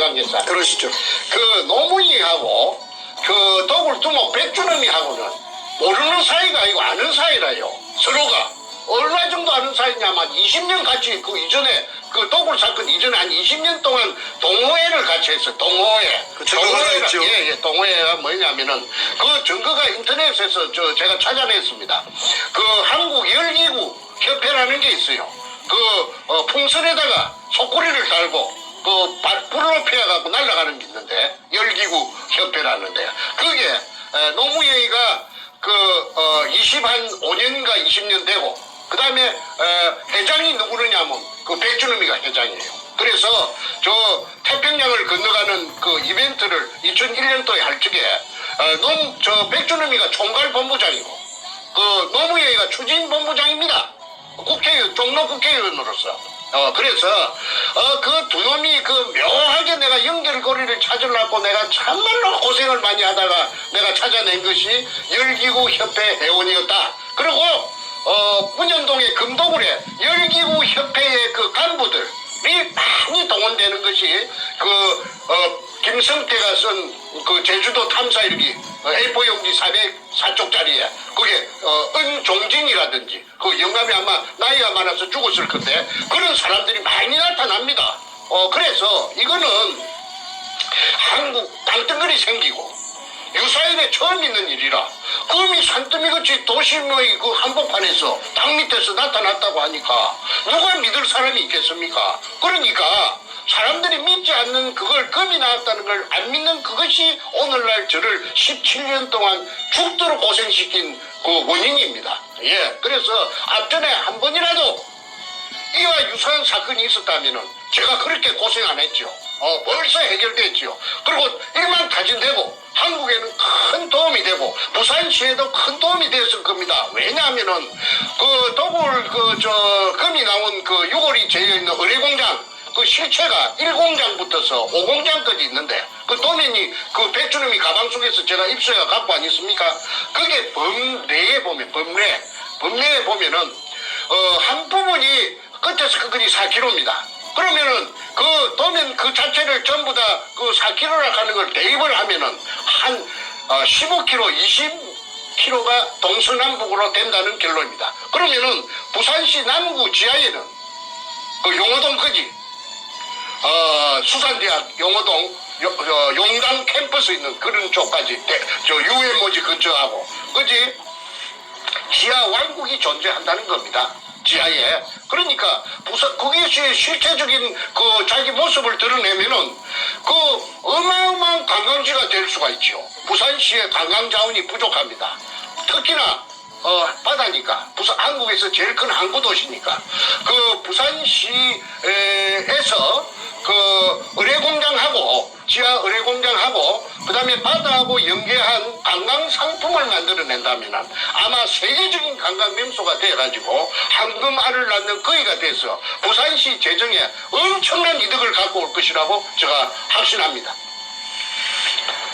관계사. 그러시죠. 그 노무희하고 그 더불두목 백주놈이하고는 모르는 사이가 아니고 아는 사이라요. 서로가. 얼마 정도 아는 사이냐면 20년 같이 그 이전에 그 도굴 사건 이전에 한 20년 동안 동호회를 같이 했어요. 동호회. 그 증거가 있죠. 예, 동호회가 뭐냐면은 그 증거가 인터넷에서 제가 찾아냈습니다. 그 한국 열기구 협회라는 게 있어요. 그 풍선에다가 속꼬리를 달고 그 불을 높여갖고 날아가는 게 있는데 열기구 협회라는데요. 그게 노무현이가 그 25년인가 20년 되고 그 다음에 회장이 누구느냐면 그 백준음이가 회장이에요. 그래서 저 태평양을 건너가는 그 이벤트를 2001년도에 할 적에 저 백준음이가 총괄본부장이고 그 노무현이가 추진본부장입니다. 국회의원, 종로 국회의원으로서. 그래서 그 두 놈이 그 묘하게 내가 연결고리를 찾으려고 내가 참말로 고생을 많이 하다가 내가 찾아낸 것이 열기구 협회 회원이었다. 그리고 문현동의 금도굴에 열기구 협회의 그 간부들이 많이 동원되는 것이 김성태가 쓴 그 제주도 탐사 일기 A4 용지 404쪽짜리에 그게 은종진이라든지 그 영감이 아마 나이가 많아서 죽었을 건데 그런 사람들이 많이 나타납니다. 그래서 이거는 한국 땅덩어리 생기고 유사일에 처음 있는 일이라 금이 산더미같이 도심의 그 한복판에서 땅 밑에서 나타났다고 하니까 누가 믿을 사람이 있겠습니까? 그러니까 사람들이 믿지 않는 그걸 금이 나왔다는 걸 안 믿는 그것이 오늘날 저를 17년 동안 죽도록 고생시킨 그 원인입니다. 예, 그래서 앞전에 한 번이라도 이와 유사한 사건이 있었다면은 제가 그렇게 고생 안 했죠. 벌써 해결됐죠. 그리고 일망타진되고 한국에는 큰 도움이 되고 부산시에도 큰 도움이 되었을 겁니다. 왜냐하면은 그 도굴 금이 나온 그 유골이 재어있는 의뢰공장 그 실체가 1공장부터서 5공장까지 있는데 그 도면이 그 백주놈이 가방 속에서 제가 입수해 갖고 안 있습니까? 그게 범례에 보면 범례에 보면은 한 부분이 끝에서 끝까지 4km입니다. 그러면은 그 도면 그 자체를 전부 다 그 4km라 하는 걸 대입을 하면은 한 15km, 20km가 동서남북으로 된다는 결론입니다. 그러면은 부산시 남구 지하에는 그 용호동까지 수산대학 용호동 용당 캠퍼스 있는 그런 쪽까지 UMO지 근처하고 그지 지하 왕국이 존재한다는 겁니다. 지하에. 그러니까 거기에 실체적인 그 자기 모습을 드러내면은 그 어마어마한 관광지가 될 수가 있죠. 부산시의 관광 자원이 부족합니다. 특히나 바다니까 한국에서 제일 큰 항구 도시니까 그 부산시에서 그 의뢰공장하고 지하 의뢰공장하고 그 다음에 바다하고 연계한 관광 상품을 만들어낸다면 아마 세계적인 관광 명소가 돼가지고 황금알을 낳는 거위가 돼서 부산시 재정에 엄청난 이득을 갖고 올 것이라고 제가 확신합니다.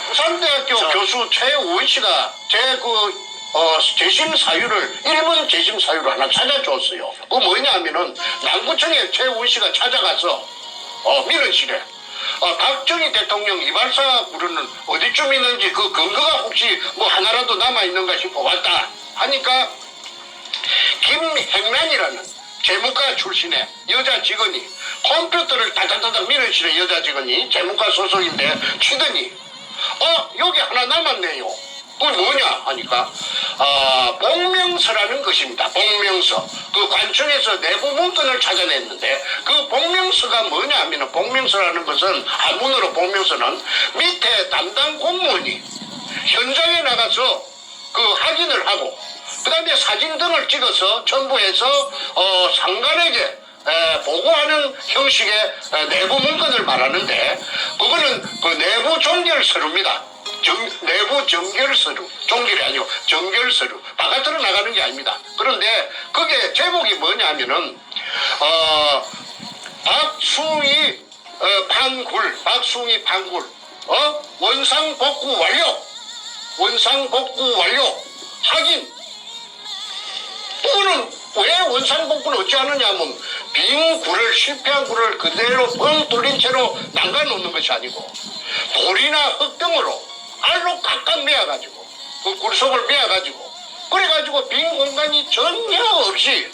부산대학교 교수 최우원 씨가 재심 사유를 1번 재심 사유를 하나 찾아줬어요. 그거 뭐냐 하면은 남구청에 최우원 씨가 찾아가서 민원실에 박정희 대통령 이발사 구르는 어디쯤 있는지 그 근거가 혹시 뭐 하나라도 남아있는가 싶어 왔다 하니까 김행란이라는 재무과 출신의 여자 직원이 컴퓨터를 다다다닥 민원실의 여자 직원이 재무과 소속인데 치더니 여기 하나 남았네요. 그건 뭐냐 하니까 복명서라는 것입니다. 복명서. 그 관청에서 내부 문건을 찾아냈는데 그 복명서가 뭐냐 하면 복명서라는 것은 한문으로 복명서는 밑에 담당 공무원이 현장에 나가서 그 확인을 하고 그 다음에 사진 등을 찍어서 첨부해서 상관에게 보고하는 형식의 내부 문건을 말하는데 그거는 그 내부 종결서류입니다. 내부 정결서류, 종결이 아니고 정결서류, 바깥으로 나가는 게 아닙니다. 그런데 그게 제목이 뭐냐 하면은 박숭이 판굴 원상복구 완료 확인. 그거는 왜 원상복구를 어찌 하느냐면 빈 굴을 실패한 굴을 그대로 뻥 뚫린 채로 남겨놓는 것이 아니고 돌이나 흙 등으로 알로 깎아 매어가지고 그 굴속을 매어가지고 그래가지고 빈 공간이 전혀 없이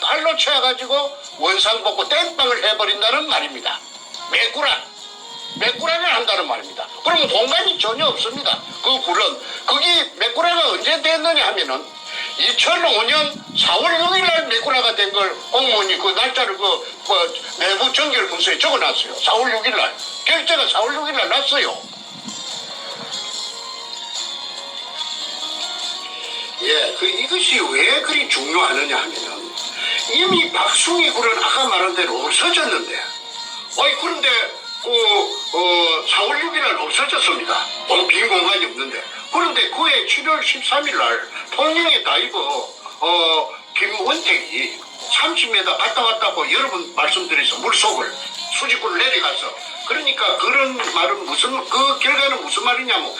알로 채워가지고 원상복구 땜빵을 해버린다는 말입니다. 메꾸라를 한다는 말입니다. 그러면 공간이 전혀 없습니다. 그 굴은 거기 메꾸라가 언제 됐느냐 하면은 2005년 4월 6일 날 메꾸라가 된 걸 공무원이 그 날짜를 내부 정결 문서에 적어놨어요. 4월 6일 날 결제가 4월 6일 날 났어요. 예, 이것이 왜 그리 중요하느냐 하면은 이미 박숭이 굴은 아까 말한 대로 없어졌는데, 그런데 4월 6일 날 없어졌습니다. 빈 공간이 없는데. 그런데 그해 7월 13일 날 통영의 다이버 김원택이 30m 갔다 왔다고 여러 번 말씀드려서 물속을 수직구를 내려가서, 그러니까 그런 말은 그 결과는 무슨 말이냐면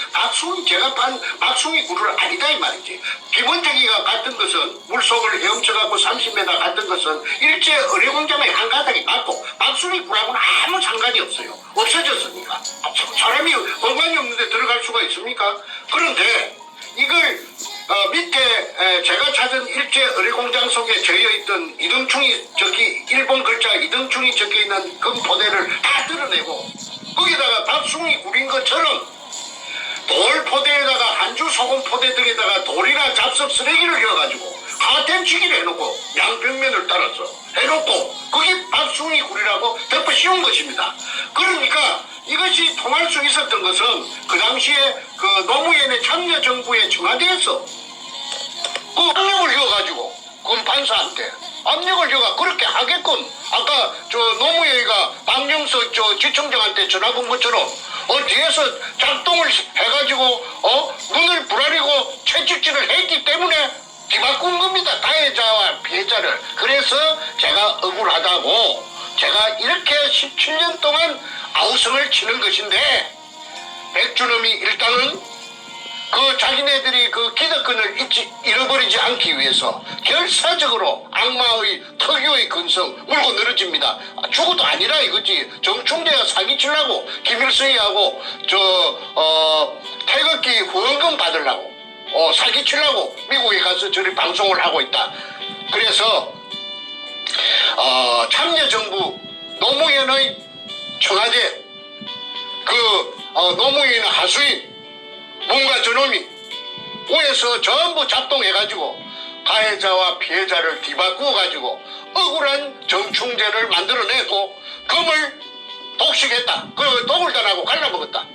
제가 판 박숭이 굴을 아니다 이 말이지. 김원택이가 갔던 것은 물속을 헤엄쳐갖고 30m 갔던 것은 일제 의료공장의 한 가닥이 맞고 박숭이 굴하고는 아무 상관이 없어요. 없어졌으니까. 사람이 공간이 없는데 들어갈 수가 있습니까? 그런데 이걸 밑에 제가 찾은 일제 의료공장 속에 저여있던 이등충이 일본 글자 이등충이 적혀있는 금 포대를 다 드러내고 거기다가 박숭이 굴인 것처럼 돌 포대에다가 한주 소금 포대들에다가 돌이나 잡석 쓰레기를 넣어가지고 하템치기를 해놓고 양벽면을 따라서 해놓고 거기 박숭이 굴이라고 덮어 씌운 것입니다. 그러니까 이것이 통할 수 있었던 것은 그 당시에 그 노무현의 참여정부의 청와대에서 그 압력을 이어가지고 검판사한테 압력을 줘가 그렇게 하게끔 아까 노무현이가 박영서 지청장한테 전화 건 것처럼 뒤에서 작동을 해가지고 눈을 부라리고 채찍질을 했기 때문에 뒤바꾼 겁니다. 가해자와 피해자를. 그래서 제가 억울하다고 제가 이렇게 17년 동안 아우성을 치는 것인데, 백준엄이 일단은 그 자기네들이 그 기득권을 잃어버리지 않기 위해서 결사적으로 악마의 특유의 근성 물고 늘어집니다. 죽어도 아니라 이거지. 정충대가 사기치려고 김일성이하고 태극기 후원금 받으려고 사기치려고 미국에 가서 저리 방송을 하고 있다. 그래서 참여정부 노무현의 청와대 노무현의 하수인 문과 저놈이 위에서 전부 작동해가지고 가해자와 피해자를 뒤바꾸어가지고 억울한 정충제를 만들어내고 금을 독식했다. 그 독을 단하고 갈라먹었다.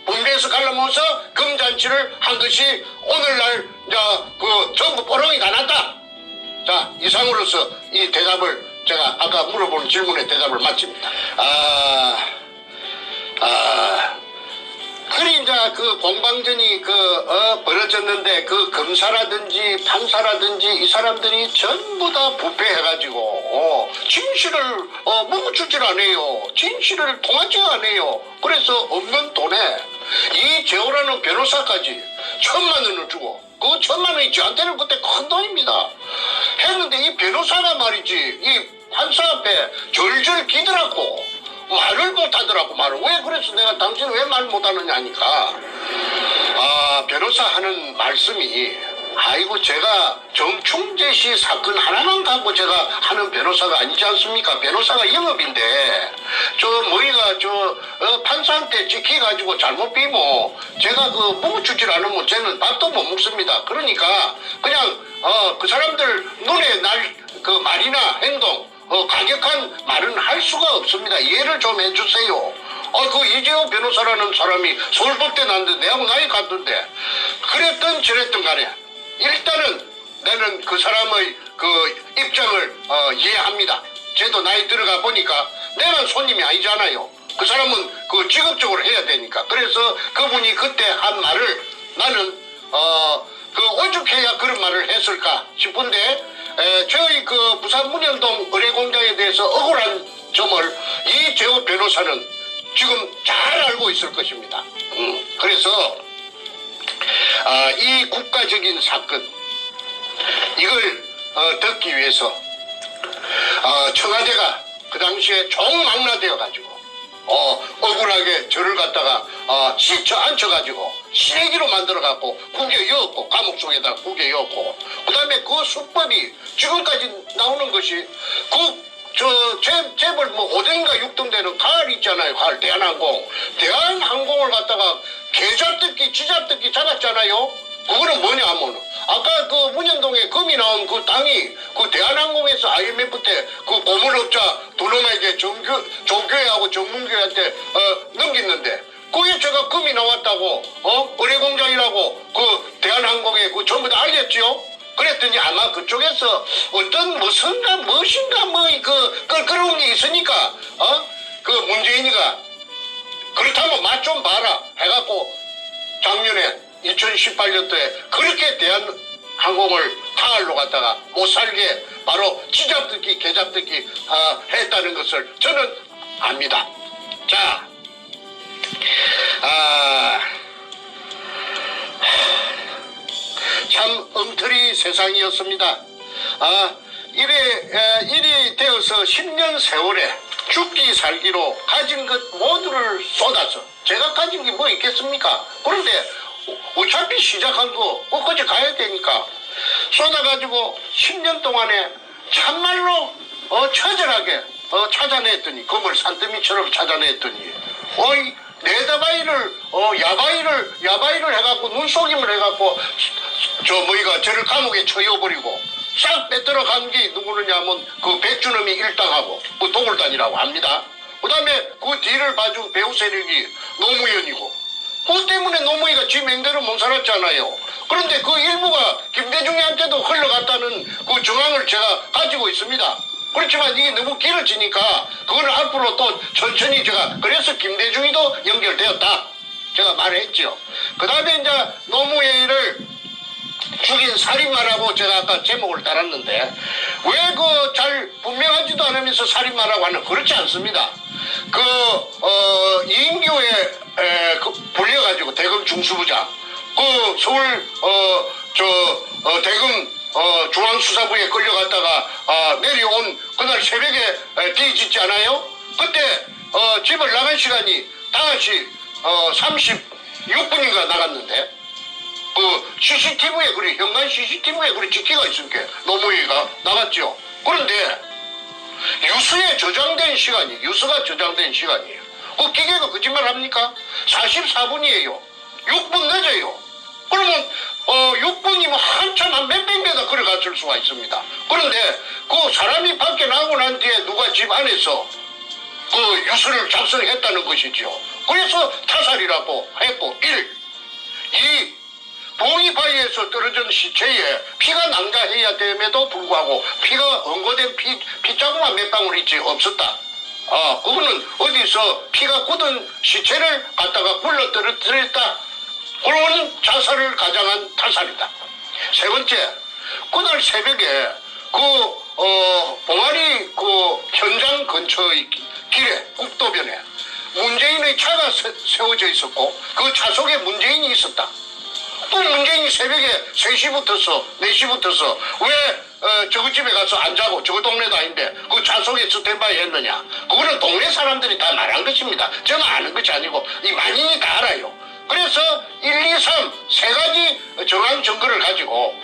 분배해서 갈라먹어서 금잔치를 한 것이 오늘날 전부 뽀롱이 다 났다. 자, 이상으로서 이 대답을 제가 아까 물어본 질문의 대답을 마칩니다. 그리 이제 그 공방전이 벌어졌는데 그 검사라든지 판사라든지 이 사람들이 전부 다 부패해가지고 진실을 멈추질 않아요. 진실을 통하지 않아요. 그래서 없는 돈에 이 재호라는 변호사까지 1,000만 원을 주고 그 1,000만 원이 저한테는 그때 큰 돈입니다. 했는데 이 변호사가 말이지 이 판사 앞에 절절 기더라고. 말을 못하더라고. 말을 왜 그래서 내가 당신 왜 말 못하느냐 하니까 변호사 하는 말씀이 아이고 제가 정충재 씨 사건 하나만 갖고 제가 하는 변호사가 아니지 않습니까? 변호사가 영업인데 머리가 판사한테 찍혀가지고 잘못 비면 제가 멈추질 않으면 쟤는 밥도 못 먹습니다. 그러니까 그냥 그 사람들 눈에 날 그 말이나 행동 가격한 말은 할 수가 없습니다. 이해를 좀 해주세요. 그 이재호 변호사라는 사람이 서울법대 나왔는데 내하고 나이 같던데 그랬든 저랬든 간에 일단은 나는 그 사람의 그 입장을 이해합니다. 쟤도 나이 들어가 보니까 내가 손님이 아니잖아요. 그 사람은 그 직업적으로 해야 되니까. 그래서 그분이 그때 한 말을 나는 오죽해야 그런 말을 했을까 싶은데 저희 그 부산 문현동 의뢰공장에 대해서 억울한 점을 이재호 변호사는 지금 잘 알고 있을 것입니다. 그래서 이 국가적인 사건 이걸 듣기 위해서 청와대가 그 당시에 총망라되어 가지고 억울하게 저를 갖다가 시쳐 앉혀가지고 시래기로 만들어갖고 구겨 넣었고 감옥 속에다 구겨 넣었고 그 다음에 그 수법이 지금까지 나오는 것이 재벌 뭐 5등인가 6등 되는 가을 있잖아요. 가을 대한항공을 갖다가 계좌뜯기 지잡뜯기 잡았잖아요. 그거는 뭐냐 하면 아까 그 문현동에 금이 나온 그 땅이 그 대한항공에서 IMF 때 그 보물업자 두 놈에게 조교회하고 정문교회한테 넘겼는데 그게 제가 금이 나왔다고 의뢰공장이라고 그 대한항공에 그 전부 다 알렸지요. 그랬더니 아마 그쪽에서 어떤 무엇인가 뭐 그 껄끄러운 게 있으니까 그 문재인이가 그렇다면 맛 좀 봐라 해갖고 작년에 2018년도에 그렇게 대한항공을 가을로 갔다가 못 살게 바로 지잡듣기 개잡듣기 했다는 것을 저는 압니다. 자, 참 엉터리 세상이었습니다. 이리 되어서 10년 세월에 죽기 살기로 가진 것 모두를 쏟아서 제가 가진 게 뭐 있겠습니까? 그런데 어차피 시작한 거 끝까지 가야 되니까 쏟아가지고 10년 동안에 참말로 처절하게 찾아냈더니 검을 산더미처럼 찾아냈더니 네다바이를 야바이를 해갖고 눈속임을 해갖고 저를 감옥에 처여버리고 싹 빼들어 간 게 누구느냐면 그 백준엄이 일당하고 그 도굴단이라고 합니다. 그 다음에 그 뒤를 봐준 배우 세력이 노무현이고 그 때문에 노무현이가 지 맹대로 못 살았잖아요. 그런데 그 일부가 김대중한테도 흘러갔다는 그 정황을 제가 가지고 있습니다. 그렇지만 이게 너무 길어지니까 그걸 앞으로 또 천천히 제가 그래서 김대중이도 연결되었다 제가 말했죠. 그 다음에 이제 노무현을 죽인 살인마라고 제가 아까 제목을 달았는데 왜 그 잘 분명하지도 않으면서 살인마라고 하는 그렇지 않습니다. 이인규에 불려가지고 대검 중수부장 그 서울 대검 중앙수사부에 끌려갔다가 내려온 그날 새벽에 뒤집지 않아요? 그때 집을 나간 시간이 다시 36분인가 나갔는데 그 CCTV에 그래 현관 CCTV에 그래 찍기가 있으니까 노무현이가 나갔죠. 그런데 유수가 저장된 시간이에요. 그 기계가 거짓말 합니까? 44분이에요. 6분 늦어요. 그러면 6분이면 한참 한 몇백 메다 걸어갔을 수가 있습니다. 그런데 그 사람이 밖에 나오고 난 뒤에 누가 집 안에서 그 유서를 작성했다는 것이죠. 그래서 타살이라고 했고 1. 2. 봉이바위에서 떨어진 시체에 피가 낭자해야 됨에도 불구하고 피가 응고된 피자국만 몇 방울 있지 없었다. 그거는 어디서 피가 굳은 시체를 갖다가 굴러 떨어뜨렸다. 그런 자살을 가장한 타살이다. 세 번째, 그날 새벽에 봉아리 현장 근처의 길에 국도변에 문재인의 차가 세워져 있었고 그 차 속에 문재인이 있었다. 또 문재인이 새벽에 3시부터서 4시부터서 왜 저거 집에 가서 안 자고 저거 동네도 아닌데 그 차 속에 스탠바이 했느냐. 그거는 동네 사람들이 다 말한 것입니다. 저는 아는 것이 아니고 이 만인이 다 알아요. 그래서 1, 2, 3 세 가지 정황 증거를 가지고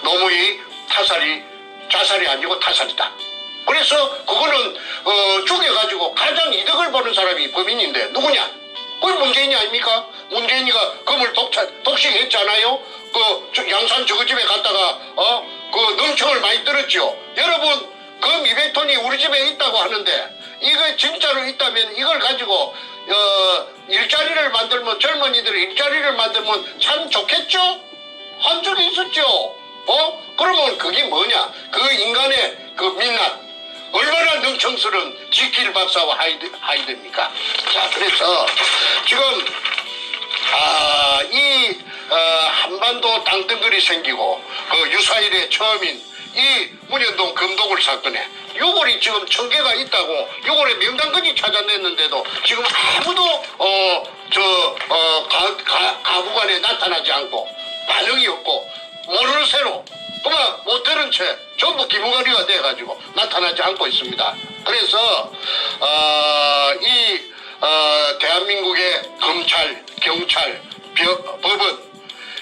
노무현 자살이 아니고 타살이다. 그래서 그거는 죽여가지고 가장 이득을 보는 사람이 범인인데 누구냐? 그건 문재인이 아닙니까? 문재인이가 검을 독식했잖아요. 그 양산 저거 집에 갔다가 그 능청을 많이 들었죠. 여러분 검 200톤이 우리 집에 있다고 하는데 이거 진짜로 있다면 이걸 가지고 일자리를 만들면 젊은이들 일자리를 만들면 참 좋겠죠? 한 적이 있었죠. 그러면 그게 뭐냐? 그 인간의 그 민낯 얼마나 능청스러운 지킬 박사와 하이드입니까? 자, 그래서 지금 이 한반도 땅덩어리 생기고 그 유사일의 처음인 이 문현동 금도굴 사건에 6월이 지금 1000개가 있다고 6월에 명단까지 찾아냈는데도 지금 아무도 가구간에 나타나지 않고 반응이 없고 모르는 새로 그만 못 들은 그런 채 전부 기무가리가 돼가지고 나타나지 않고 있습니다. 그래서 대한민국의 검찰, 경찰, 법원,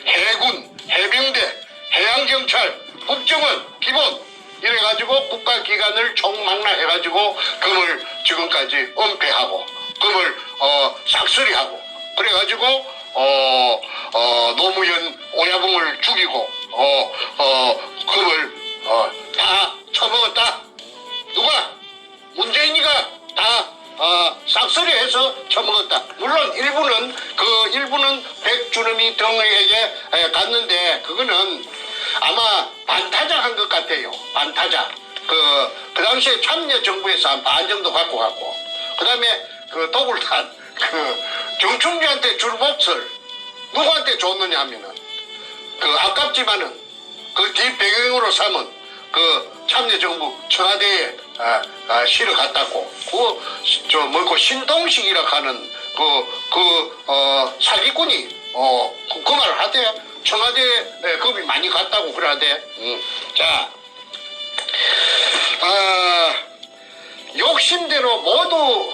해군, 해병대, 해양경찰, 국정원, 기본 이래가지고 국가기관을 총망라해가지고 금을 지금까지 은폐하고 금을 싹쓸이하고 그래가지고 노무현 오야붕을 죽이고 금을 다 처먹었다. 누가? 문재인이가 다 싹쓸이해서 처먹었다. 물론 일부는 백주름이 등에게 갔는데 그거는 아마 반타작 한 것 같아요. 반타작. 그 당시에 참여정부에서 한 반 정도 갖고 갔고 그 다음에 그 도굴탄 정충주한테 줄 몫을 누구한테 줬느냐 하면은 아깝지만은 그 뒷배경으로 삼은 그 참여정부 청와대에 실어 갔다고 뭐고 신동식이라 하는 사기꾼이 그 말을 하대. 청와대에 겁이 많이 갔다고 그러대. 자, 욕심대로 모두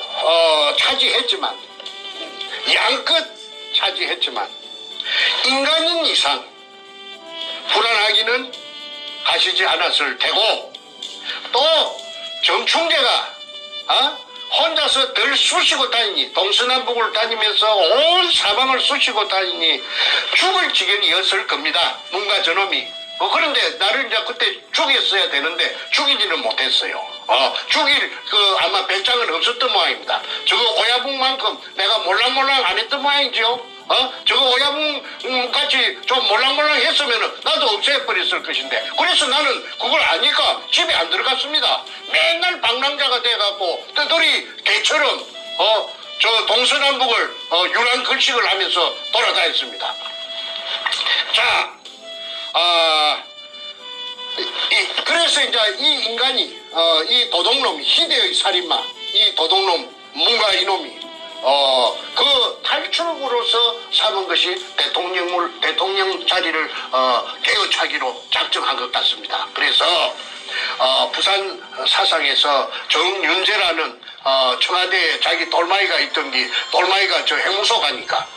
차지했지만 양끝 차지했지만 인간인 이상 불안하기는 하시지 않았을 테고 또 정충재가 혼자서 덜 쑤시고 다니니 동서남북을 다니면서 온 사방을 쑤시고 다니니 죽을 지경이었을 겁니다. 뭔가 저놈이. 그런데 나를 이제 그때 죽였어야 되는데 죽이지는 못했어요. 죽일 아마 배짱은 없었던 모양입니다. 저거 오야붕만큼 내가 몰랑몰랑 안 했던 모양이죠. 저거 오야붕 같이 좀 몰랑몰랑 했으면은 나도 없애버렸을 것인데 그래서 나는 그걸 아니까 집에 안 들어갔습니다. 맨날 방랑자가 돼갖고 떠돌이 개처럼 저 동서남북을 유랑 걸식을 하면서 돌아다녔습니다. 자, 그래서 이제 이 인간이 이 도둑놈 희대의 살인마 이 도둑놈 문가 이놈이 그 탈출구로서 삼은 것이 대통령 자리를 깨어차기로 작정한 것 같습니다. 그래서 부산 사상에서 정윤재라는 청와대에 자기 돌마이가 있던 게 돌마이가 저 행무소 가니까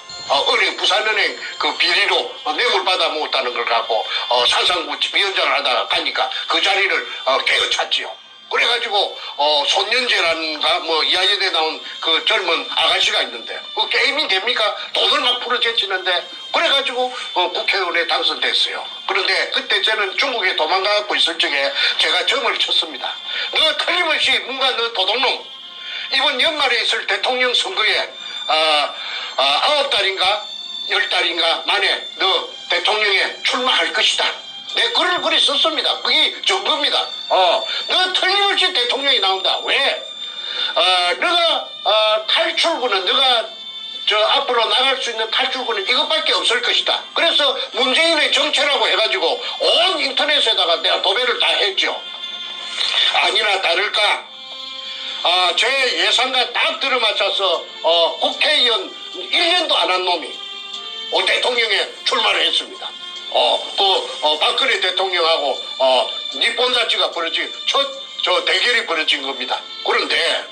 부산은행 그 비리로 뇌물 받아 먹었다는 걸 갖고 산상구 위원장을 하다가 가니까 그 자리를 깨어찼지요. 그래가지고 손연재라는가 뭐 이하여대 나온 그 젊은 아가씨가 있는데 그 게임이 됩니까? 돈을 막 풀어제치는데 그래가지고 국회의원에 당선됐어요. 그런데 그때 저는 중국에 도망가고 있을 적에 제가 점을 쳤습니다. 너 틀림없이 뭔가 너 도둑놈 이번 연말에 있을 대통령 선거에 9달인가 10달인가 만에 너 대통령에 출마할 것이다. 내 글을 그리 썼습니다. 그게 증거입니다. 너 틀림없이 대통령이 나온다. 왜? 너가 탈출구는 너가 저 앞으로 나갈 수 있는 탈출구는 이것밖에 없을 것이다. 그래서 문재인의 정체라고 해가지고 온 인터넷에다가 내가 도배를 다 했죠. 아니나 다를까 제 예상과 딱 들어맞춰서 국회의원 1년도 안 한 놈이 대통령에 출마를 했습니다. 박근혜 대통령하고 니폰자치가 벌어진 저 대결이 벌어진 겁니다. 그런데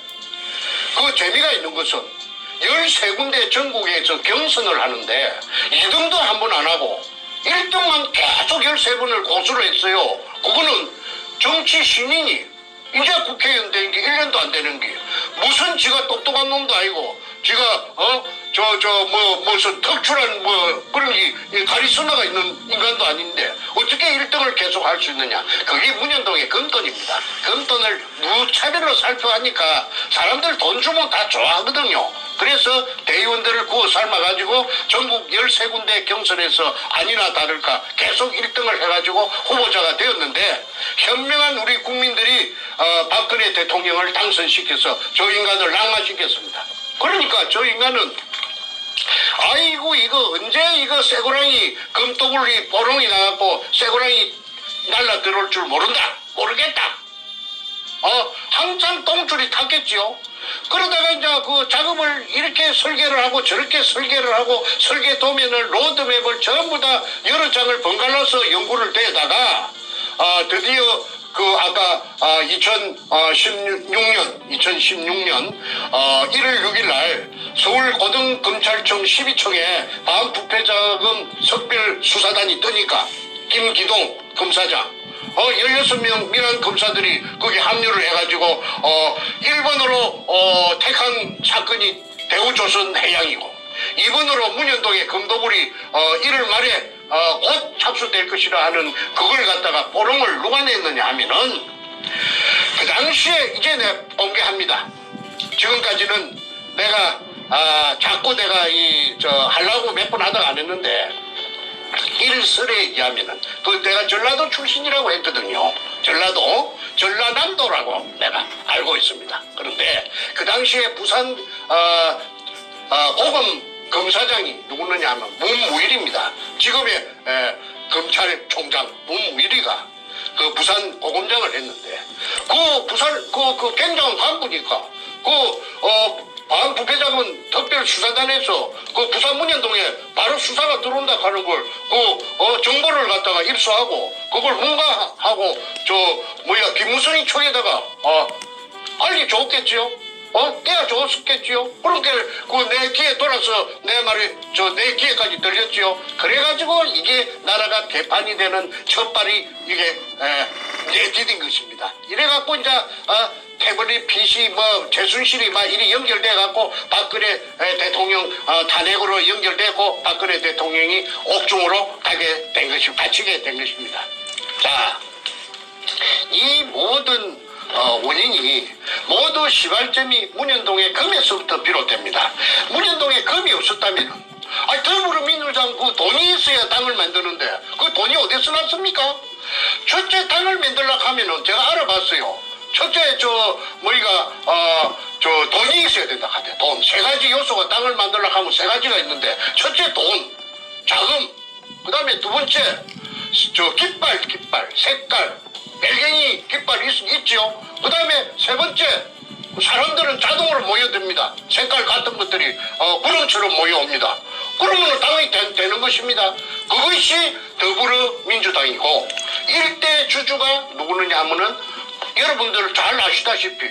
그 재미가 있는 것은 13군데 전국에서 경선을 하는데 2등도 한 번 안 하고 1등만 계속 13번을 고수를 했어요. 그거는 정치 신인이 이제 국회의원 된 게 1년도 안 되는 게 무슨 지가 똑똑한 놈도 아니고 지가 무슨 특출한 그런 카리스마가 있는 인간도 아닌데 어떻게 1등을 계속 할 수 있느냐. 그게 문현동의 금돈입니다. 금돈을 무차별로 살펴하니까 사람들 돈 주면 다 좋아하거든요. 그래서 대의원들을 구워 삶아가지고 전국 13군데 경선에서 아니나 다를까 계속 1등을 해가지고 후보자가 되었는데 현명한 우리 국민들이 박근혜 대통령을 당선시켜서 저 인간을 낙마시켰습니다. 그러니까 저 인간은 아이고 이거 언제 이거 쇠고랑이 금도굴이 보롱이 나갖고 쇠고랑이 날라 들어올 줄 모르겠다. 항상 똥줄이 탔겠지요. 그러다가 이제 그 작업을 이렇게 설계를 하고 저렇게 설계를 하고 설계 도면을 로드맵을 전부 다 여러 장을 번갈아서 연구를 대다가 드디어 그 아까 2016년 1월 6일 날 서울 고등검찰청 12청에 반부패자금 석별 수사단이 뜨니까 김기동 검사장 16명 민한 검사들이 거기 합류를 해가지고 1번으로 택한 사건이 대우조선해양이고 2번으로 문현동의 검도굴이 1월 말에 곧 착수될 것이라 하는 그걸 갖다가 보름을 누가 냈느냐 하면은 그 당시에 이제 내가 공개합니다. 지금까지는 내가 자꾸 내가 하려고 몇 번 하다가 안 했는데 일설에 의하면은 내가 전라도 출신이라고 했거든요. 전라남도라고 내가 알고 있습니다. 그런데 그 당시에 부산 고검 검사장이 누구느냐 하면 문무일입니다. 지금의 검찰총장 문무일이가 그 부산 고검장을 했는데 그 부산 그 굉장한 간부니까 반부패자금 특별수사단에서 그 부산 문현동에 바로 수사가 들어온다 하는 걸 정보를 갖다가 입수하고 그걸 문가하고 김무선이 총에다가 알려줬겠지요. 때가 좋았겠지요. 그렇게 내 귀에 돌아서 내 말이 내 귀에까지 들렸지요. 그래가지고 이게 나라가 개판이 되는 첫발이 이게 내디딘 것입니다. 이래갖고 이제 태블릿 PC 최순실이 막 이리 연결돼갖고 박근혜 대통령 탄핵으로 연결되고 박근혜 대통령이 옥중으로 갇히게 된 것입니다. 자, 이 모든 원인이 모두 시발점이 문현동의 금에서부터 비롯됩니다. 문현동에 금이 없었다면 더불어민주당 그 돈이 있어야 당을 만드는데 그 돈이 어디서 났습니까? 첫째 당을 만들려고 하면은 제가 알아봤어요. 첫째 돈이 있어야 된다 하대. 돈. 세 가지 요소가 당을 만들려고 하면 세 가지가 있는데 첫째 돈, 자금, 그 다음에 두 번째 깃발, 색깔, bel갱이 깃발 있죠. 그 다음에 세 번째 사람들은 자동으로 모여듭니다. 색깔 같은 것들이 구름처럼 모여옵니다. 그러면 당이 되는 것입니다. 그것이 더불어민주당이고 일대 주주가 누구느냐 하면은 여러분들 잘 아시다시피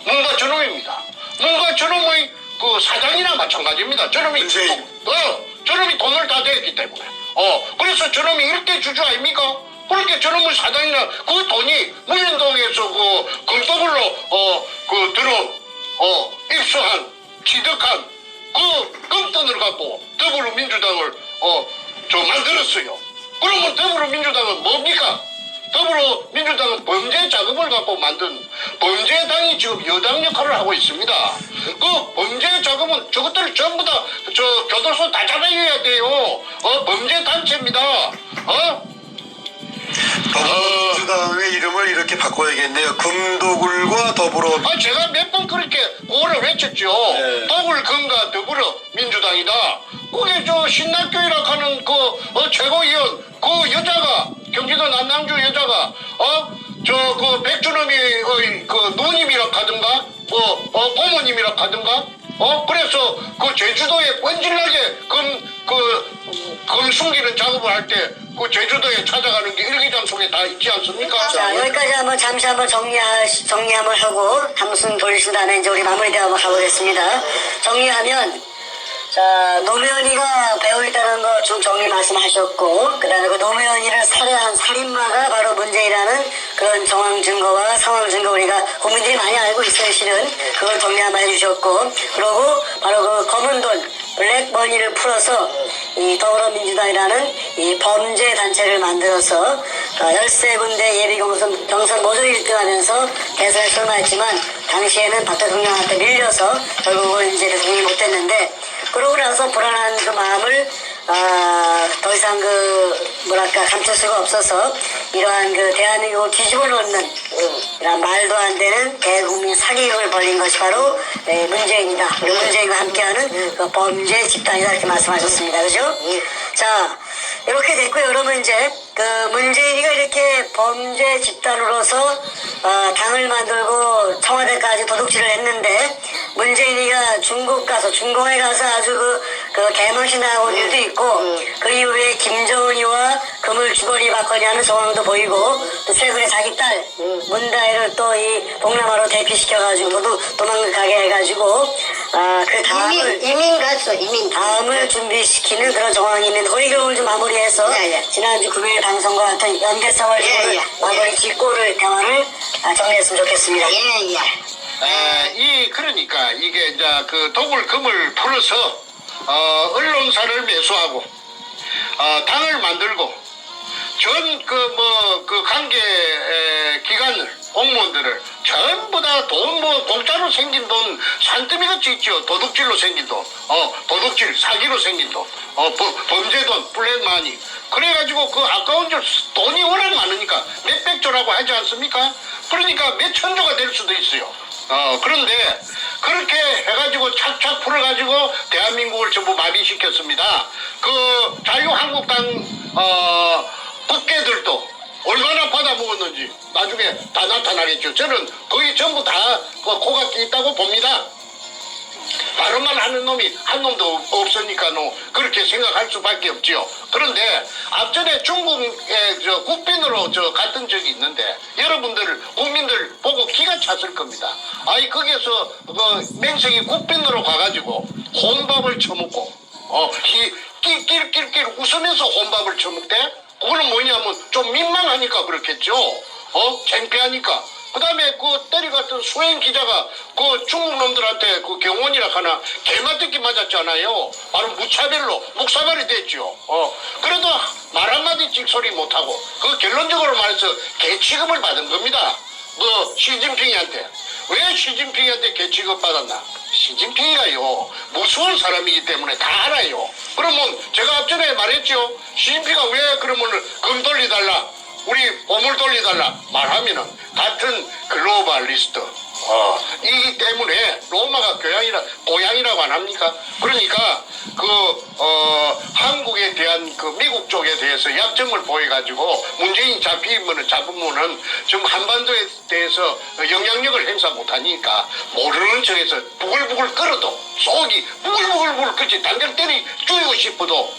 문가 저놈입니다. 문가 저놈의 그 사장이나 마찬가지입니다. 저놈이 돈을 다 대했기 때문에 그래서 저놈이 일대 주주 아닙니까? 그렇게 저놈의 사장이나 그 돈이 문현동에서 그 금도굴로 입수한 취득한 그 금돈을 갖고 더불어민주당을 만들었어요. 그러면 더불어민주당은 뭡니까? 더불어민주당은 범죄 자금을 갖고 만든 범죄당이 지금 여당 역할을 하고 있습니다. 그 범죄 자금은 저것들을 전부 다 교도소 다 잡아야 돼요. 범죄 단체입니다. 더불어민주당의 이름을 이렇게 바꿔야겠네요. 금도굴과 더불어. 제가 몇 번 그렇게 구호를 외쳤죠. 네. 더불금과 더불어민주당이다. 그게 신낙교이라 하는 최고위원 그 여자가 경기도 남양주 여자가 백준엄의 누님이라 하든가 부모님이라 하든가 그래서 제주도에 번질나게 금 숨기는 작업을 할 때 제주도에 찾아가는 게 일기장속에 다 있지 않습니까? 자, 여기까지 잠시 한번 정리 한번 하고 함순 돌리신 다음에 이제 우리 마무리 대화 한번 가보겠습니다. 정리하면 자, 노무현이가 배우 있다는 거 좀 정리 말씀하셨고, 그 다음에 노무현이를 살해한 살인마가 바로 문재인이라는 그런 정황 증거와 상황 증거 우리가 국민들이 많이 알고 있어요, 실은. 그걸 정리 한번 해주셨고, 그리고 바로 검은 돈, 블랙머니를 풀어서 이 더불어민주당이라는 이 범죄 단체를 만들어서 13군데 예비 경선 모두 1등하면서 대선에 출마했지만 당시에는 박 대통령한테 밀려서 결국은 이제 대통령이 못됐는데 그러고 나서 불안한 그 마음을 더 이상 감출 수가 없어서 이러한 대한민국을 뒤집어 놓는 이런 말도 안 되는 대국민 사기극을 벌인 것이 바로 문재인이다. 우리 문재인과 함께하는 그 범죄 집단이다 이렇게 말씀하셨습니다. 그죠? 자, 이렇게 됐고요. 여러분 이제 문재인이가 이렇게 범죄 집단으로서 당을 만들고 청와대까지 도둑질을 했는데 문재인이가 중국에 가서 아주 그 개망신 나온 일도 있고 그 이후에 김정은이와 금을 주거리 받거리 하는 상황도 보이고 또 최근에 자기 딸 문다혜를 또 이 동남아로 대피시켜가지고 도망가게 해가지고 그 다음을 이민 갔어, 이민. 다음을 준비시키는 그런 정황입니다. 그 의견을 좀 마무리해서 예, 예. 지난주 금요일 방송과 같은 연대성을 예, 예. 마무리 짓고를 대화를 정리했으면 좋겠습니다. 예, 예. 그러니까 이게 이제 그 독을 금을 풀어서 언론사를 매수하고 당을 만들고 전 그 관계 기관을 공무원들을 전부 다 돈 공짜로 생긴 돈 산더미같이 있죠. 도둑질로 생긴 돈, 도둑질 사기로 생긴 돈, 범죄돈, 블랙마니. 그래가지고 그 아까운 줄 돈이 워낙 많으니까 몇백조라고 하지 않습니까? 그러니까 몇 천조가 될 수도 있어요. 그런데 그렇게 해가지고 착착 풀어가지고 대한민국을 전부 마비시켰습니다. 그 자유한국당 국회들도 얼마나 받아먹었는지 나중에 다 나타나겠죠. 저는 거의 전부 다 코가 있다고 봅니다. 발언만 하는 놈이 한 놈도 없으니까 그렇게 생각할 수밖에 없지요. 그런데 앞전에 중국의 국빈으로 갔던 적이 있는데 여러분들 국민들 보고 기가 찼을 겁니다. 거기에서 맹생이 국빈으로 가가지고 혼밥을 처먹고 낄낄낄낄 웃으면서 혼밥을 처먹대. 그거는 뭐냐면 좀 민망하니까 그렇겠죠. 창피하니까. 그 다음에 그 때려갔던 수행 기자가 그 중국 놈들한테 그 경원이라 하나 개맞듣기 맞았잖아요. 바로 무차별로 묵사발이 됐죠. 그래도 말 한마디 찍소리 못하고 그 결론적으로 말해서 개취급을 받은 겁니다. 시진핑이한테. 왜 시진핑이한테 개취급 받았나? 시진핑이가요 무서운 사람이기 때문에 다 알아요. 그러면 제가 앞전에 말했죠. 시진핑이가 왜 그러면 금 돌리달라 우리 보물 돌리달라 말하면은 같은 글로벌리스트 이기 때문에 로마가 고향이라고 안 합니까? 그러니까 한국에 대한 그 미국 쪽에 대해서 약점을 보여가지고 문재인이 잡으면은 지금 한반도에 대해서 영향력을 행사 못하니까 모르는 척해서 부글부글 끓어도 속이 부글부글 그치 당장 때리 죽이고 싶어도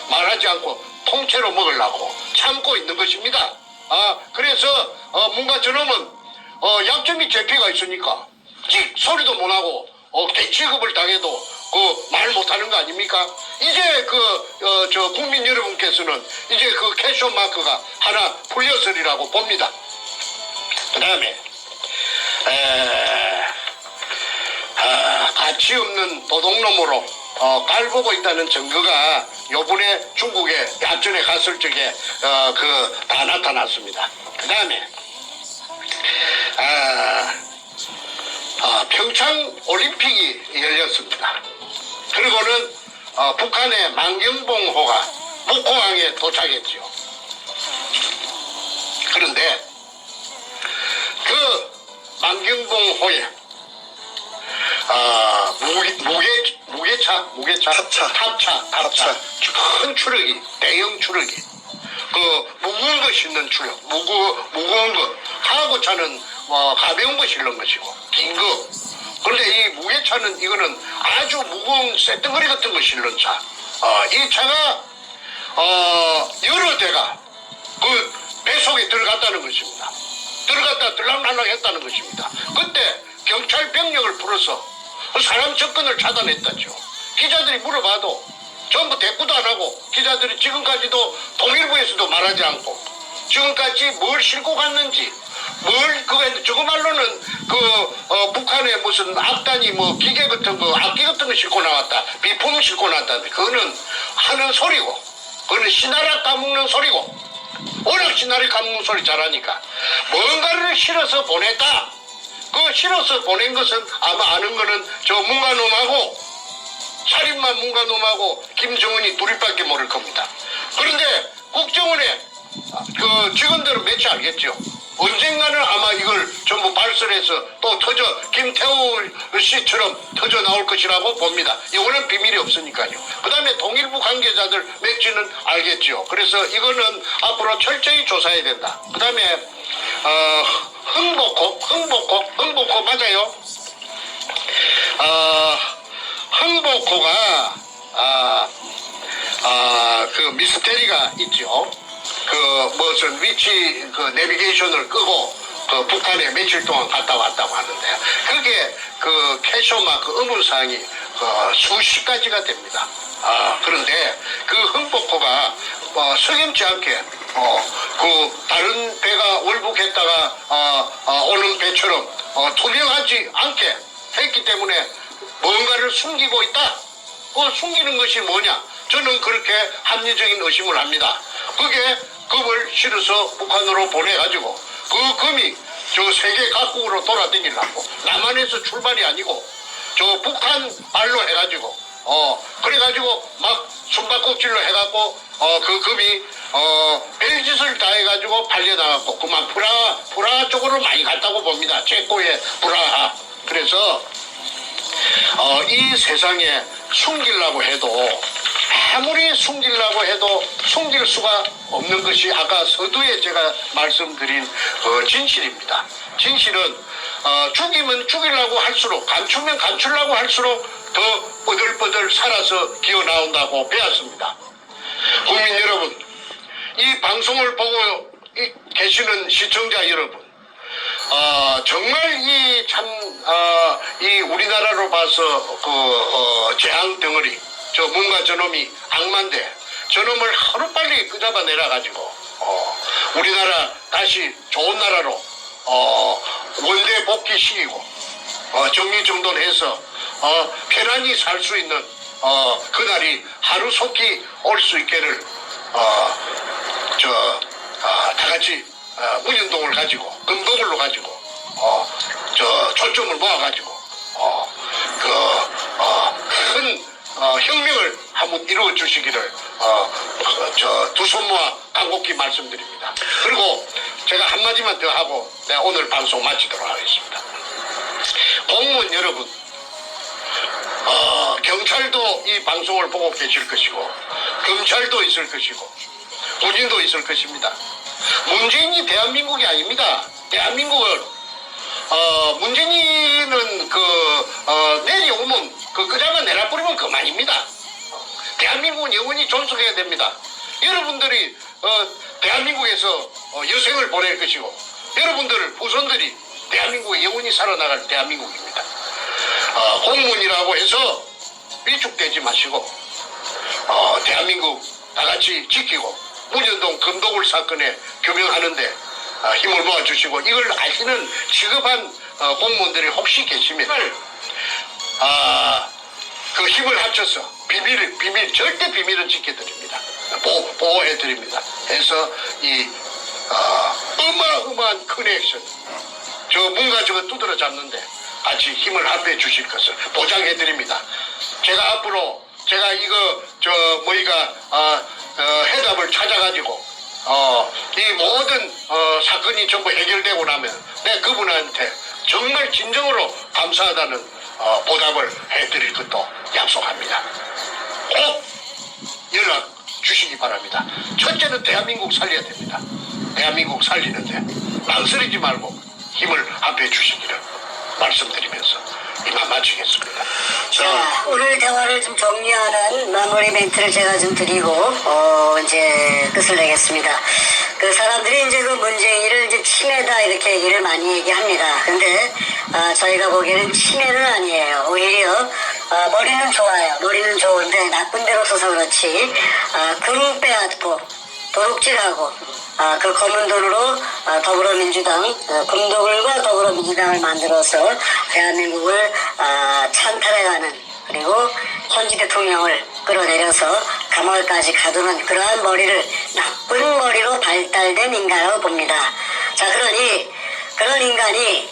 말하지 않고 통째로 먹으려고 참고 있는 것입니다. 그래서 뭔가 저놈은 약점이 제피가 있으니까 소리도 못하고 개취급을 당해도 말 못하는 거 아닙니까? 이제 국민 여러분께서는 이제 그 캐쇼 마크가 하나 풀렸으리라고 봅니다. 그 다음에 가치 없는 도둑놈으로 깔보고 있다는 증거가 요번에 중국에 야전에 갔을 적에 다 나타났습니다. 그 다음에 평창 올림픽이 열렸습니다. 그리고는 북한의 만경봉호가 목포항에 도착했죠. 그런데 그 만경봉호에 탑차 큰 추력이 대형 추력이 무거운 거 싣는 추력 무거운 거 하고차는 가벼운 거 실는 것이고 긴 거. 그런데 이 무게차는 이거는 아주 무거운 쇳덩어리 같은 거 실는 차. 이 차가 여러 대가 그 배속에 들어갔다는 것입니다. 들어갔다 들락날락 했다는 것입니다. 그때 경찰 병력을 풀어서 사람 접근을 차단했다죠. 기자들이 물어봐도 전부 대꾸도 안 하고 기자들이 지금까지도 통일부에서도 말하지 않고 지금까지 뭘 싣고 갔는지 저거 말로는 북한에 무슨 악단이 기계 같은 거 악기 같은 거 싣고 나왔다 비품 싣고 나왔다 그거는 하는 소리고 그거는 시나라 까먹는 소리고 워낙 시나리 까먹는 소리 잘하니까 뭔가를 실어서 보냈다. 그 실어서 보낸 것은 아마 아는 거는 저 문가놈하고 살인마 문가놈하고 김정은이 둘이밖에 모를 겁니다. 그런데 국정원에 직원들은 몇이 알겠죠. 언젠가는 아마 이걸 전부 발설해서 또 김태우 씨처럼 터져 나올 것이라고 봅니다. 이거는 비밀이 없으니까요. 그 다음에 통일부 관계자들 몇지는 알겠죠. 그래서 이거는 앞으로 철저히 조사해야 된다. 그 다음에 흥복호 맞아요. 흥복호가 미스테리가 있죠. 그 무슨 위치 그 내비게이션을 끄고 그 북한에 며칠 동안 갔다 왔다고 하는데 그게 그 캐셔마크 의문사항이 수십 가지가 됩니다. 그런데 그 흥복호가 석연치 않게 그 다른 배가 월북했다가 오는 배처럼 투명하지 않게 했기 때문에 뭔가를 숨기고 있다. 숨기는 것이 뭐냐? 저는 그렇게 합리적인 의심을 합니다. 그게 금을 실어서 북한으로 보내가지고 그 금이 저 세계 각국으로 돌아다니려고 남한에서 출발이 아니고 저 북한 발로 해가지고 그래가지고 막 숨바꼭질로 해갖고 그 금이 별짓을 다 해가지고 팔려나갔고 그만 프라하 쪽으로 많이 갔다고 봅니다. 체코의 프라하. 그래서 이 세상에 숨기려고 해도 아무리 숨기려고 해도 숨길 수가 없는 것이 아까 서두에 제가 말씀드린 진실입니다. 진실은 죽이면 죽이려고 할수록 감추면 감추려고 할수록 더 뻗들뻗들 살아서 기어 나온다고 배웠습니다. 국민 여러분, 이 방송을 보고 계시는 시청자 여러분, 정말 이 우리나라로 봐서 재앙 덩어리 저 뭔가 저놈이 악마인데 저놈을 하루빨리 끄잡아 내려가지고 우리나라 다시 좋은 나라로 원대 복귀시키고 정리정돈해서 편안히 살 수 있는 그날이 하루속히 올 수 있기를 다 같이 문현동을 가지고 금도굴로 가지고 초점을 모아가지고 큰 혁명을 한번 이루어 주시기를 두 손 모아 간곡히 말씀드립니다. 그리고 제가 한마디만 더 하고 내가 오늘 방송 마치도록 하겠습니다. 공무원 여러분, 경찰도 이 방송을 보고 계실 것이고 검찰도 있을 것이고 군인도 있을 것입니다. 문재인이 대한민국이 아닙니다. 대한민국은 문재인은 내려오면 끄잡아 내려버리면 그만입니다. 대한민국은 영원히 존속해야 됩니다. 여러분들이 대한민국에서 여생을 보낼 것이고 여러분들 후손들이 대한민국에 영원히 살아나갈 대한민국입니다. 공무원이라고 해서 위축되지 마시고 대한민국 다 같이 지키고 문현동 금도굴 사건에 규명하는데 힘을 모아주시고 이걸 아시는 시급한 공무원들이 혹시 계시면 그 힘을 합쳐서 비밀 절대 비밀은 지켜드립니다. 보호해드립니다. 해서 이 어마어마한 큰 액션 뭔가 저거 두드러 잡는데 같이 힘을 합해 주실 것을 보장해드립니다. 제가 앞으로 제가 이거 해답을 찾아가지고 이 모든 사건이 전부 해결되고 나면 내가 그분한테 정말 진정으로 감사하다는 보답을 해드릴 것도 약속합니다. 꼭 연락 주시기 바랍니다. 첫째는 대한민국 살려야 됩니다. 대한민국 살리는데 망설이지 말고 힘을 합해 주시기를 말씀드리면서 이만 마치겠습니다. 자, 오늘 대화를 좀 정리하는 마무리 멘트를 제가 좀 드리고 이제 끝을 내겠습니다. 그 사람들이 이제 그 문재인을 이제 치매다 이렇게 얘기를 많이 얘기합니다. 근데 저희가 보기에는 치매는 아니에요. 오히려 머리는 좋아요. 머리는 좋은데 나쁜 데로 써서 그렇지 금 빼앗고 도둑질하고 그 검은 돈으로 더불어민주당 금도굴과 더불어민주당을 만들어서 대한민국을 찬탈해가는 그리고 현지 대통령을 끌어내려서 감옥까지 가두는 그러한 머리를 나쁜 머리로 발달된 인간이라고 봅니다. 자, 그러니 그런 인간이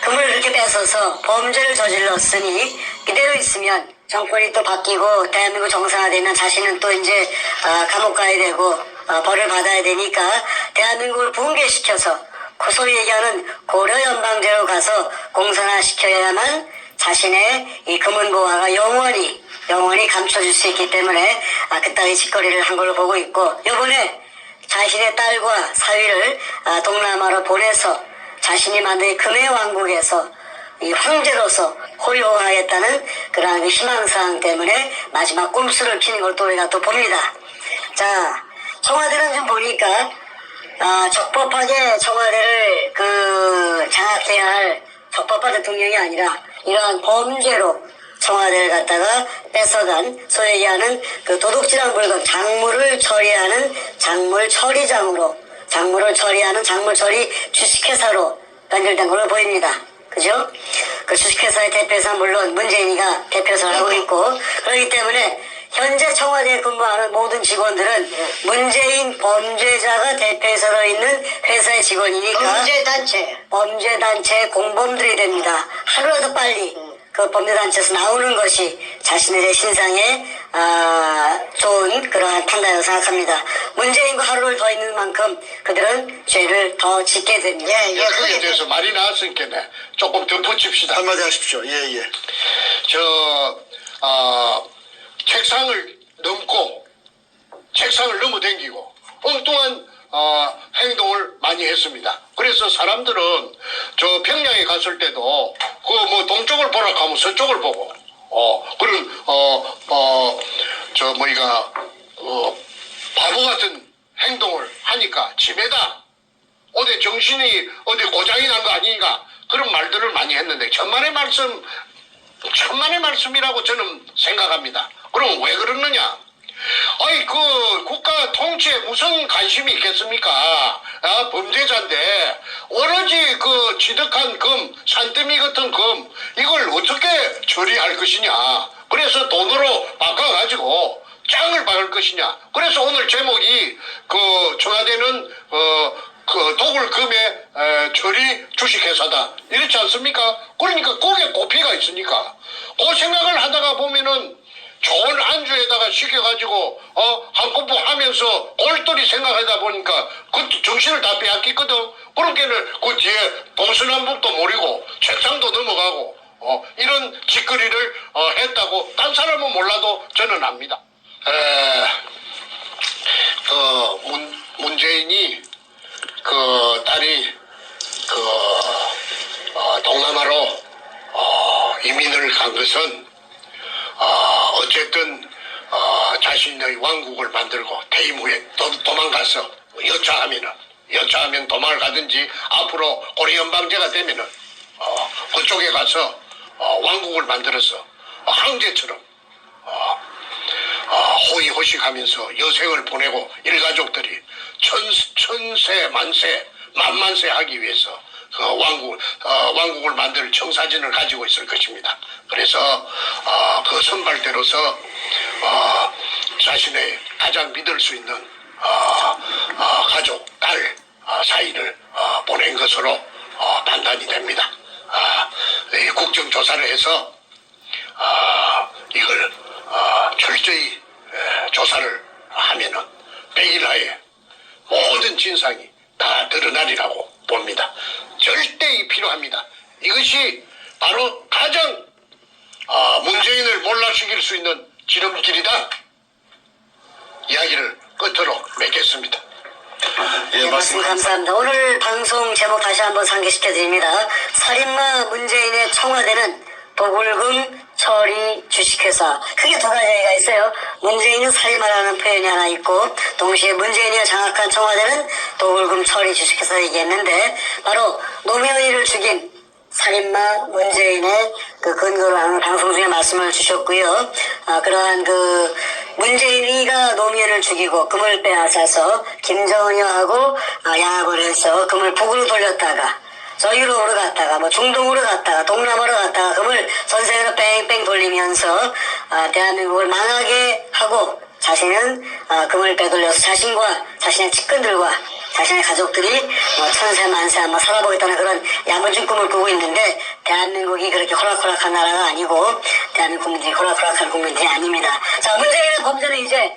금을 그렇게 뺏어서 범죄를 저질렀으니 그대로 있으면 정권이 또 바뀌고 대한민국 정상화되면 자신은 또 이제 감옥 가야 되고 벌을 받아야 되니까 대한민국을 붕괴시켜서 소위 얘기하는 고려연방제로 가서 공산화시켜야만 자신의 이 금은보화가 영원히 감춰질 수 있기 때문에 그따위 짓거리를 한 걸로 보고 있고 이번에 자신의 딸과 사위를 동남아로 보내서 자신이 만든 금의 왕국에서 이 황제로서 호요하겠다는 그러한 희망사항 때문에 마지막 꼼수를 피는 걸 또 우리가 또 봅니다. 자, 청와대는 좀 보니까 적법하게 청와대를 장악해야 할 적법한 대통령이 아니라 이러한 범죄로 청와대를 갖다가 뺏어간 소위 얘기하는 그 도둑질한 물건 작물을 처리하는 작물 처리장으로 작물을 처리하는 작물 처리 주식회사로 연결된 걸로 보입니다. 그죠? 그 주식회사의 대표이사 물론 문재인이가 대표이사를 하고 있고 그렇기 때문에 현재 청와대에 근무하는 모든 직원들은 문재인 범죄자가 대표이사로 있는 회사의 직원이니까 범죄단체 공범들이 됩니다. 하루라도 빨리 그 범죄단체에서 나오는 것이 자신들의 신상에 좋은 그러한 판단이라고 생각합니다. 문재인과 하루를 더 있는 만큼 그들은 죄를 더 짓게 됩니다. 그에 대해서 말이 나왔으니까 조금 덧붙입시다. 한마디 하십시오. 예, 예. 책상을 넘어댕기고 엉뚱한 행동을 많이 했습니다. 그래서 사람들은 저 평양에 갔을 때도 그 뭐 동쪽을 보라 하면 서쪽을 보고 그런 바보 같은 행동을 하니까 집에다 어디 정신이 어디 고장이 난 거 아닌가 그런 말들을 많이 했는데 천만의 말씀이라고 저는 생각합니다. 그럼 왜 그러느냐? 아이 그 국가 통치에 무슨 관심이 있겠습니까? 범죄자인데 오로지 그 취득한 금, 산더미 같은 금 이걸 어떻게 처리할 것이냐? 그래서 돈으로 바꿔가지고 짱을 박을 것이냐? 그래서 오늘 제목이 그 청와대는 그 도굴금의 처리 주식회사다 이렇지 않습니까? 그러니까 거기에 고피가 있으니까 그 생각을 하다가 보면은 좋은 안주에다가 시켜가지고 한꺼번에 하면서 꼴똘히 생각하다 보니까 그 정신을 다 빼앗겼거든. 그렇게는 그 뒤에 동서남북도 모르고 책상도 넘어가고 이런 짓거리를 했다고 딴 사람은 몰라도 저는 압니다. 문재인이 그 딸이 동남아로 이민을 간 것은 어쨌든 자신의 왕국을 만들고 퇴임 후에 도망가서 여차하면 도망을 가든지 앞으로 고려연방제가 되면은 그쪽에 가서 왕국을 만들어서 황제처럼 호의호식하면서 여생을 보내고 일가족들이 천세 만세 만만세 하기 위해서 그 왕국을 만들 청사진을 가지고 있을 것입니다. 그래서 그 선발대로서 자신의 가장 믿을 수 있는 가족, 딸 사이를 보낸 것으로 판단이 됩니다. 국정조사를 해서 이걸 철저히 조사를 하면은 100일 하에 모든 진상이 다 드러나리라고 봅니다. 절대 필요합니다. 이것이 바로 가장 문재인을 몰락시킬 수 있는 지름길이다. 이야기를 끝으로 맺겠습니다. 예, 말씀 감사합니다. 오늘 방송 제목 다시 한번 상기시켜드립니다. 살인마 문재인의 청와대는 도굴금 처리 주식회사. 크게 두 가지가 있어요. 문재인은 살인마라는 표현이 하나 있고 동시에 문재인이 장악한 청와대는 도굴금 처리 주식회사 얘기했는데 바로 노무현이를 죽인 살인마 문재인의 그 근거로 하는 방송 중에 말씀을 주셨고요. 그러한 그 문재인이가 노무현을 죽이고 금을 빼앗아서 김정은이하고 양악을 해서 금을 북으로 돌렸다가 저 유럽으로 갔다가 뭐 중동으로 갔다가 동남아로 갔다가 금을 전 세계로 뺑뺑 돌리면서 대한민국을 망하게 하고 자신은 금을 빼돌려서 자신과 자신의 측근들과 자신의 가족들이 천세 만세 한번 살아보겠다는 그런 야무진 꿈을 꾸고 있는데 대한민국이 그렇게 호락호락한 나라가 아니고 대한민국 국민들이 호락호락한 국민들이 아닙니다. 자, 문재인의 범죄는 이제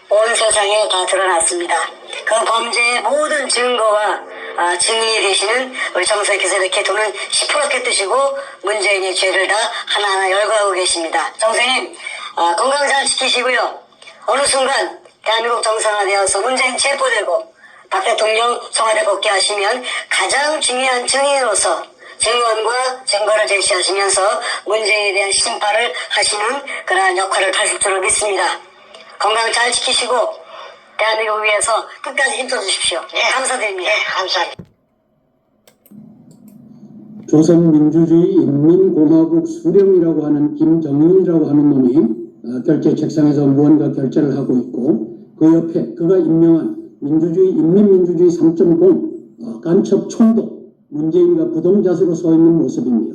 온 세상에 다 드러났습니다. 그 범죄의 모든 증거와 증인이 되시는 우리 정선생님께서 이렇게 돈을 시퍼렇게 뜨시고 문재인의 죄를 다 하나하나 열거하고 계십니다. 정선생님 건강 잘 지키시고요. 어느 순간 대한민국 정상화되어서 문재인 체포되고 박 대통령 청와대 복귀하시면 가장 중요한 증인으로서 증언과 증거를 제시하시면서 문재인에 대한 심판을 하시는 그러한 역할을 하실 줄로 믿습니다. 건강 잘 지키시고 대한민국을 위해서 끝까지 힘써 주십시오. 감사드립니다. 감사합니다. 조선민주주의 인민공화국 수령이라고 하는 김정일이라고 하는 놈이 결제 책상에서 무언가 결제를 하고 있고 그 옆에 그가 임명한 민주주의 인민민주주의 3.0 간첩 총독 문재인과 부동자수로 서 있는 모습입니다.